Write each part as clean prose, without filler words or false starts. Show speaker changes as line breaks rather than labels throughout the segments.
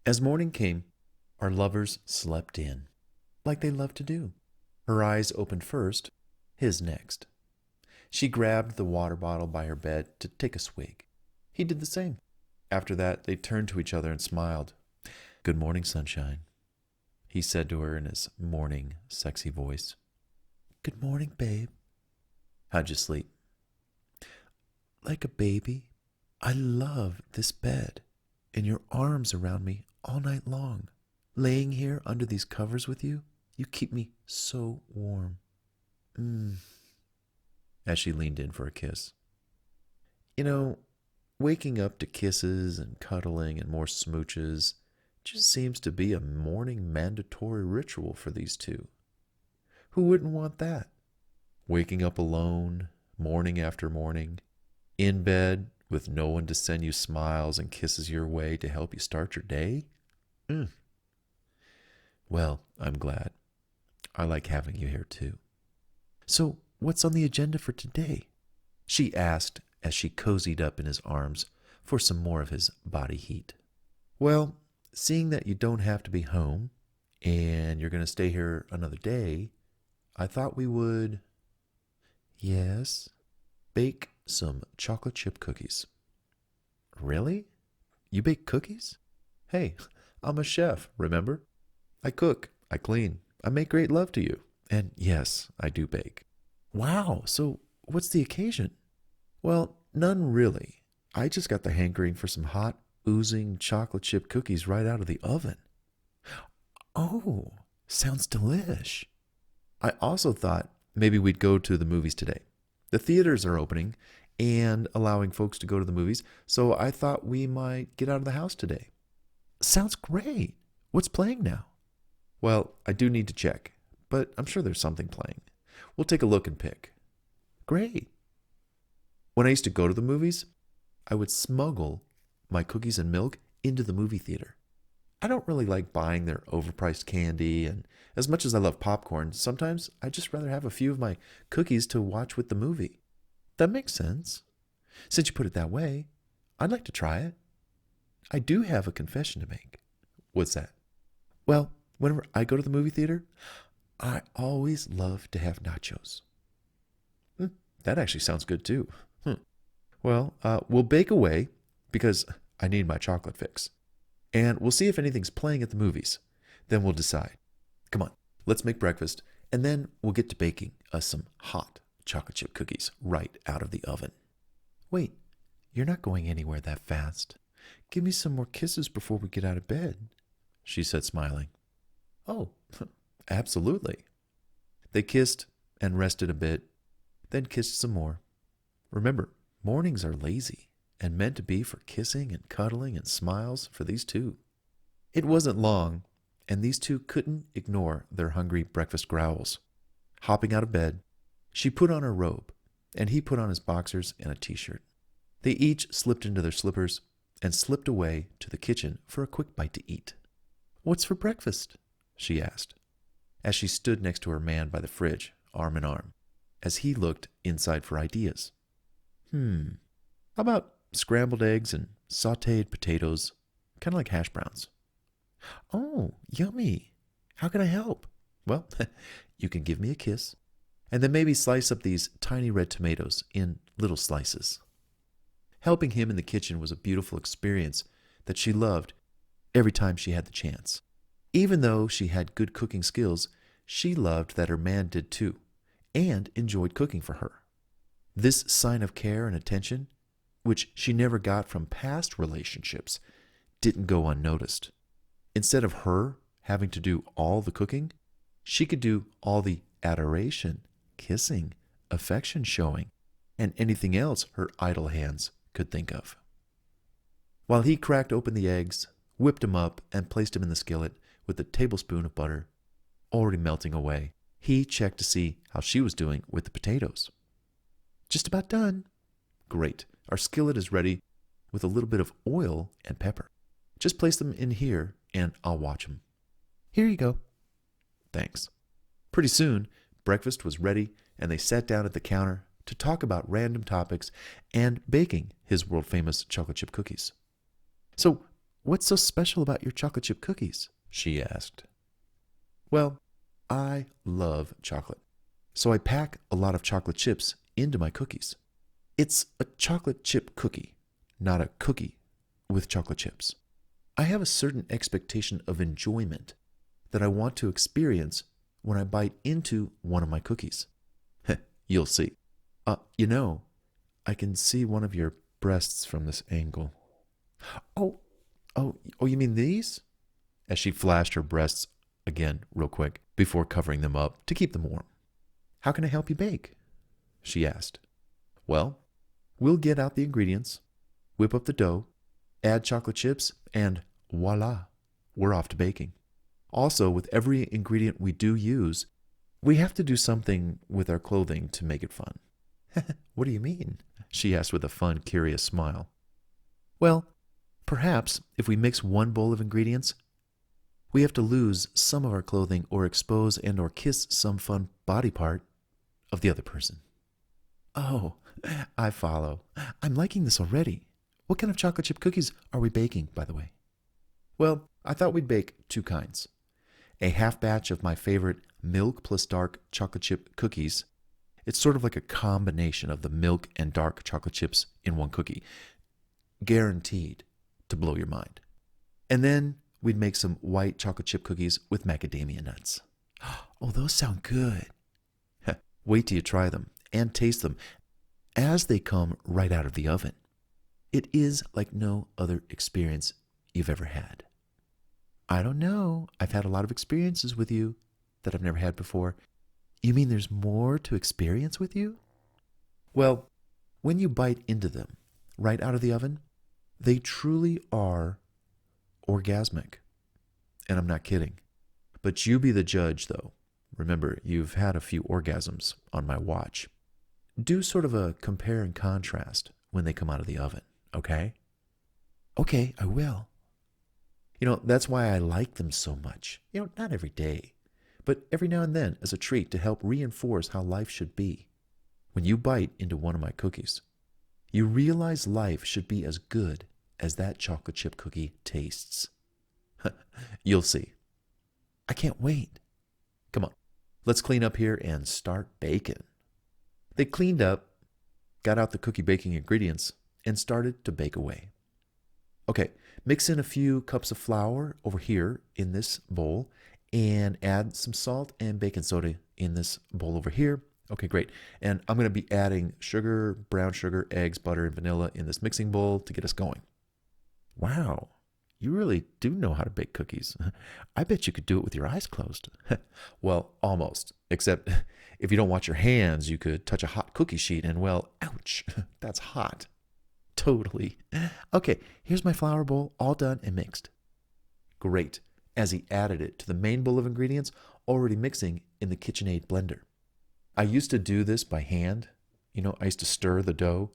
As morning came, our lovers slept in, like they love to do. Her eyes opened first, his next. She grabbed the water bottle by her bed to take a swig. He did the same. After that, they turned to each other and smiled. "Good morning, sunshine," he said to her in his morning, sexy voice. "Good morning, babe." "How'd you sleep?" "Like a baby. I love this bed and your arms around me all night long. Laying here under these covers with you, you keep me so warm." As she leaned in for a kiss. You know, waking up to kisses and cuddling and more smooches just seems to be a morning mandatory ritual for these two. Who wouldn't want that? Waking up alone, morning after morning, in bed with no one to send you smiles and kisses your way to help you start your day? Well, I'm glad. I like having you here too. "So, what's on the agenda for today?" she asked as she cozied up in his arms for some more of his body heat. "Well, seeing that you don't have to be home and you're going to stay here another day, I thought we would..." "Yes?" "Bake some chocolate chip cookies." "Really? You bake cookies?" "Hey, I'm a chef, remember? I cook, I clean, I make great love to you. And yes, I do bake." "Wow, so what's the occasion?" "Well, none really. I just got the hankering for some hot, oozing chocolate chip cookies right out of the oven." "Oh, sounds delish." "I also thought maybe we'd go to the movies today. The theaters are opening and allowing folks to go to the movies, so I thought we might get out of the house today." "Sounds great. What's playing now?" "Well, I do need to check, but I'm sure there's something playing. We'll take a look and pick." "Great." When I used to go to the movies, I would smuggle my cookies and milk into the movie theater. I don't really like buying their overpriced candy, and as much as I love popcorn, sometimes I'd just rather have a few of my cookies to watch with the movie. That makes sense. Since you put it that way, I'd like to try it. I do have a confession to make." "What's that?" "Well, whenever I go to the movie theater, I always love to have nachos." That actually sounds good too. Well, we'll bake away because I need my chocolate fix. And we'll see if anything's playing at the movies. Then we'll decide. Come on, let's make breakfast, and then we'll get to baking us some hot chocolate chip cookies right out of the oven. "Wait, you're not going anywhere that fast. Give me some more kisses before we get out of bed," she said, smiling. "Oh, absolutely." They kissed and rested a bit, then kissed some more. Remember, mornings are lazy and meant to be for kissing and cuddling and smiles for these two. It wasn't long, and these two couldn't ignore their hungry breakfast growls. Hopping out of bed, she put on her robe, and he put on his boxers and a t-shirt. They each slipped into their slippers and slipped away to the kitchen for a quick bite to eat. "What's for breakfast?" she asked, as she stood next to her man by the fridge, arm in arm, as he looked inside for ideas. How about scrambled eggs and sautéed potatoes, kind of like hash browns?" "Oh, yummy. How can I help?" "Well, you can give me a kiss, and then maybe slice up these tiny red tomatoes in little slices." Helping him in the kitchen was a beautiful experience that she loved every time she had the chance. Even though she had good cooking skills, she loved that her man did too, and enjoyed cooking for her. This sign of care and attention, which she never got from past relationships, didn't go unnoticed. Instead of her having to do all the cooking, she could do all the adoration, kissing, affection showing, and anything else her idle hands could think of. While he cracked open the eggs, whipped them up, and placed them in the skillet with a tablespoon of butter already melting away, he checked to see how she was doing with the potatoes. "Just about done." "Great. Our skillet is ready with a little bit of oil and pepper. Just place them in here and I'll watch them." "Here you go." "Thanks." Pretty soon, breakfast was ready and they sat down at the counter to talk about random topics and baking his world-famous chocolate chip cookies. "So, what's so special about your chocolate chip cookies? She asked. Well, I love chocolate, so I pack a lot of chocolate chips into my cookies. It's a chocolate chip cookie, not a cookie with chocolate chips. I have a certain expectation of enjoyment that I want to experience when I bite into one of my cookies. You'll see. You know, I can see one of your breasts from this angle. Oh, you mean these? As she flashed her breasts again real quick before covering them up to keep them warm. How can I help you bake? She asked. Well, we'll get out the ingredients, whip up the dough, add chocolate chips, and voila, we're off to baking. Also, with every ingredient we do use, we have to do something with our clothing to make it fun. What do you mean? She asked with a fun, curious smile. Well, perhaps if we mix one bowl of ingredients, we have to lose some of our clothing or expose and or kiss some fun body part of the other person. Oh, I follow. I'm liking this already. What kind of chocolate chip cookies are we baking, by the way? Well, I thought we'd bake two kinds. A half batch of my favorite milk plus dark chocolate chip cookies. It's sort of like a combination of the milk and dark chocolate chips in one cookie. Guaranteed to blow your mind. And then we'd make some white chocolate chip cookies with macadamia nuts. Oh, those sound good. Wait till you try them and taste them as they come right out of the oven. It is like no other experience you've ever had. I don't know. I've had a lot of experiences with you that I've never had before. You mean there's more to experience with you? Well, when you bite into them right out of the oven, they truly are orgasmic. And I'm not kidding. But you be the judge, though. Remember, you've had a few orgasms on my watch. Do sort of a compare and contrast when they come out of the oven, okay? Okay, I will. That's why I like them so much. Not every day, but every now and then as a treat to help reinforce how life should be. When you bite into one of my cookies, you realize life should be as good as that chocolate chip cookie tastes. You'll see. I can't wait. Come on, let's clean up here and start baking. They cleaned up, got out the cookie baking ingredients, and started to bake away. Okay, mix in a few cups of flour over here in this bowl and add some salt and baking soda in this bowl over here. Okay, great. And I'm going to be adding sugar, brown sugar, eggs, butter, and vanilla in this mixing bowl to get us going. Wow, you really do know how to bake cookies. I bet you could do it with your eyes closed. Well, almost. Except if you don't watch your hands, you could touch a hot cookie sheet and, well, ouch, that's hot. Totally. Okay, here's my flour bowl, all done and mixed. Great, as he added it to the main bowl of ingredients, already mixing in the KitchenAid blender. I used to do this by hand. I used to stir the dough.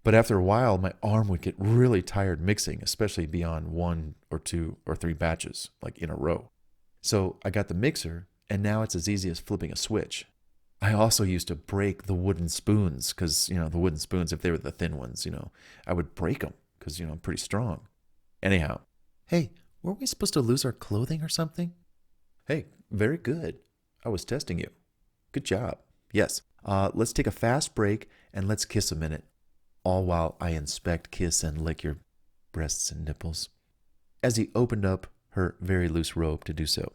But after a while, my arm would get really tired mixing, especially beyond 1 or 2 or 3 batches, like in a row. So I got the mixer, and now it's as easy as flipping a switch. I also used to break the wooden spoons because, the wooden spoons, if they were the thin ones, I would break them because, I'm pretty strong. Anyhow, hey, weren't we supposed to lose our clothing or something? Hey, very good. I was testing you. Good job. Yes, let's take a fast break and let's kiss a minute. All while I inspect, kiss, and lick your breasts and nipples. As he opened up her very loose robe to do so.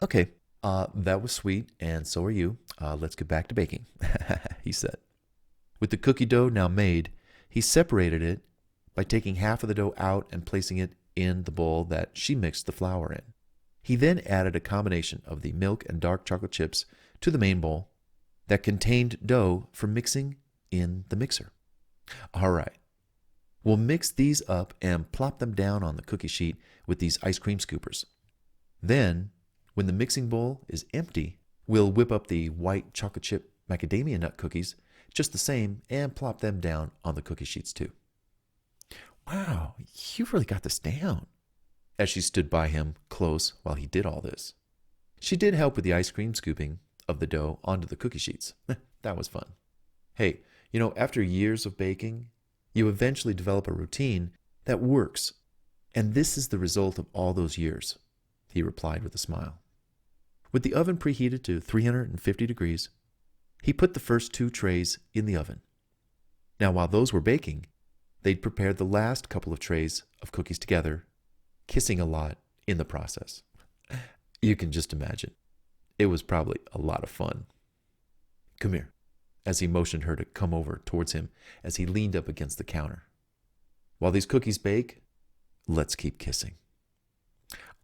Okay. That was sweet, and so are you. Let's get back to baking, he said. With the cookie dough now made, he separated it by taking half of the dough out and placing it in the bowl that she mixed the flour in. He then added a combination of the milk and dark chocolate chips to the main bowl that contained dough for mixing in the mixer. All right. We'll mix these up and plop them down on the cookie sheet with these ice cream scoopers. Then, when the mixing bowl is empty, we'll whip up the white chocolate chip macadamia nut cookies just the same and plop them down on the cookie sheets too. Wow, you've really got this down. As she stood by him close while he did all this. She did help with the ice cream scooping of the dough onto the cookie sheets. That was fun. Hey, after years of baking, you eventually develop a routine that works And this is the result of all those years, he replied with a smile. With the oven preheated to 350 degrees, he put the first 2 trays in the oven. Now, while those were baking, they'd prepared the last couple of trays of cookies together, kissing a lot in the process. You can just imagine. It was probably a lot of fun. Come here, as he motioned her to come over towards him as he leaned up against the counter. While these cookies bake, let's keep kissing.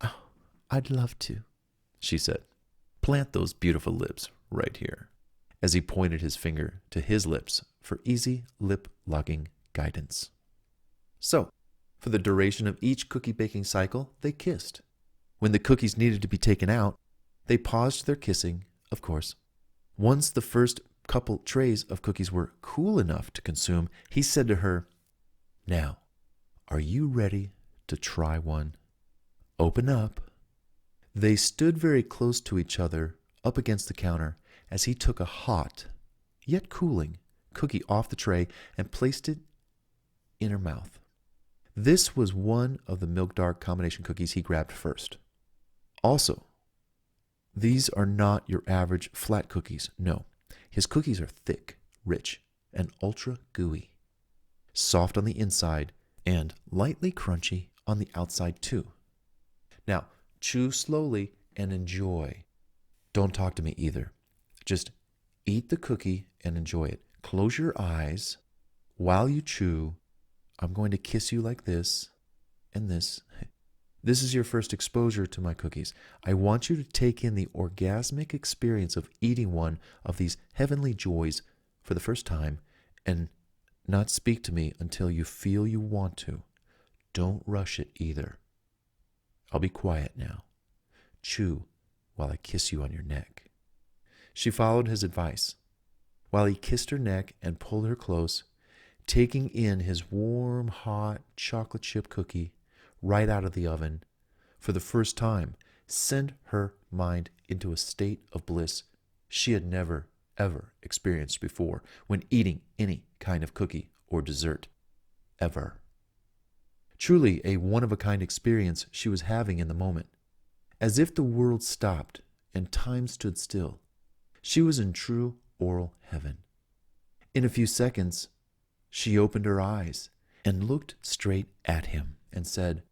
Oh, I'd love to, she said. Plant those beautiful lips right here, as he pointed his finger to his lips for easy lip-locking guidance. So, for the duration of each cookie baking cycle, they kissed. When the cookies needed to be taken out, they paused their kissing, of course. Once the first couple trays of cookies were cool enough to consume, he said to her, "Now, are you ready to try one? Open up." They stood very close to each other up against the counter as he took a hot, yet cooling, cookie off the tray and placed it in her mouth. This was one of the milk dark combination cookies he grabbed first. Also, these are not your average flat cookies. No, his cookies are thick, rich, and ultra gooey. Soft on the inside and lightly crunchy on the outside too. Now, chew slowly and enjoy. Don't talk to me either. Just eat the cookie and enjoy it. Close your eyes. While you chew, I'm going to kiss you like this and this. This is your first exposure to my cookies. I want you to take in the orgasmic experience of eating one of these heavenly joys for the first time and not speak to me until you feel you want to. Don't rush it either. I'll be quiet now. Chew while I kiss you on your neck. She followed his advice. While he kissed her neck and pulled her close, taking in his warm, hot chocolate chip cookie right out of the oven, for the first time, sent her mind into a state of bliss she had never, ever experienced before when eating any kind of cookie or dessert, ever. Truly a one-of-a-kind experience she was having in the moment. As if the world stopped and time stood still, she was in true oral heaven. In a few seconds, she opened her eyes and looked straight at him and said,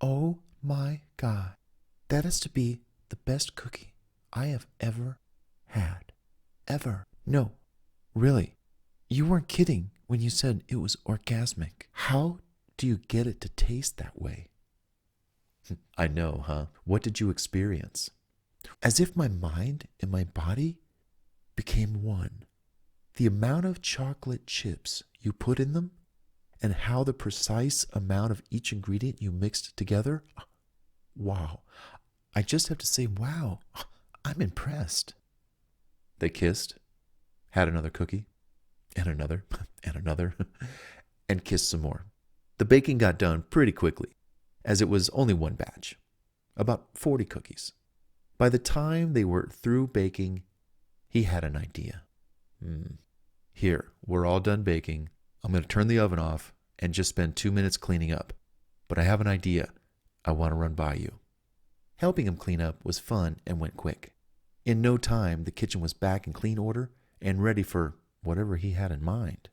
"Oh my God, that is to be the best cookie I have ever had. Ever. No, really, you weren't kidding when you said it was orgasmic. How do you get it to taste that way?" I know, huh? What did you experience? As if my mind and my body became one. The amount of chocolate chips you put in them and how the precise amount of each ingredient you mixed together. Wow. I just have to say, wow, I'm impressed. They kissed, had another cookie, and another, and another, and kissed some more. The baking got done pretty quickly, as it was only one batch, about 40 cookies. By the time they were through baking, he had an idea. Here, we're all done baking. I'm going to turn the oven off and just spend 2 minutes cleaning up. But I have an idea I want to run by you. Helping him clean up was fun and went quick. In no time, the kitchen was back in clean order and ready for whatever he had in mind.